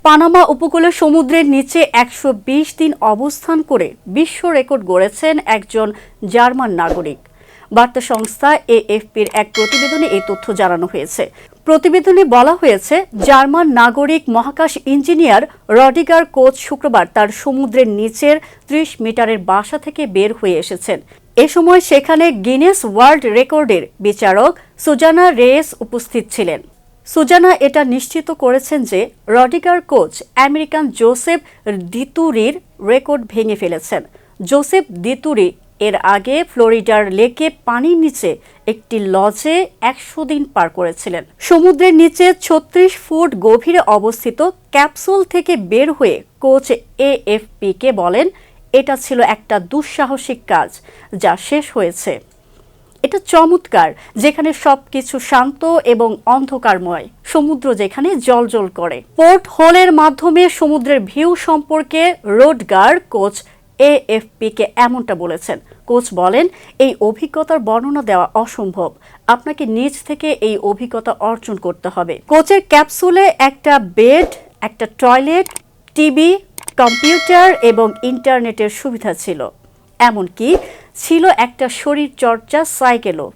Panama উপকূলের সমুদ্রের নিচে ১২০ দিন অবস্থান করে বিশ্ব রেকর্ড গড়েছেন একজন জার্মান নাগরিক। বার্তা সংস্থা এএফপির এক প্রতিবেদনে এই তথ্য জানানো হয়েছে। প্রতিবেদনে বলা হয়েছে, জার্মান নাগরিক মহাকাশ ইঞ্জিনিয়ার রডিগার কোচ শুক্রবার তার সমুদ্রের নিচের ৩০ মিটারের বাসা থেকে বের হয়ে এসেছেন। এ সময় সেখানে গিনেস ওয়ার্ল্ড রেকর্ডের বিচারক সুজানা রেয়েস উপস্থিত ছিলেন। সুজানা এটা নিশ্চিত করেছেন যে রডিগার কোচ আমেরিকান জোসেফ দিতুরির রেকর্ড ভেঙে ফেলেছেন। জোসেফ দিতুরি এর আগে ফ্লোরিডার লেকে পানির নিচে একটি লজে ১০০ দিন পার করেছিলেন। সমুদ্রের নিচে ৩৬ ফুট গভীরে অবস্থিত ক্যাপসুল থেকে বের হয়ে কোচ এএফপিকে বলেন, এটা ছিল একটা দুঃসাহসিক কাজ যা শেষ হয়েছে। এটা চমৎকার, যেখানে সবকিছু শান্ত এবং অন্ধকারময়, সমুদ্র যেখানে জ্বলজ্বল করে। পোর্ট হোলের মাধ্যমে সমুদ্রের ভিউ সম্পর্কে রোডগার কোচ এএফপিকে এমনটা বলেছেন। কোচ বলেন, এই অভিজ্ঞতার বর্ণনা দেওয়া অসম্ভব, আপনাকে নিজ থেকে এই অভিজ্ঞতা অর্জন করতে হবে। কোচের ক্যাপসুলে একটা বেড, একটা টয়লেট, টিভি, কম্পিউটার এবং ইন্টারনেটের সুবিধা ছিল। এমনকি ছিল একটা শরীরচর্চা সাইকেলও।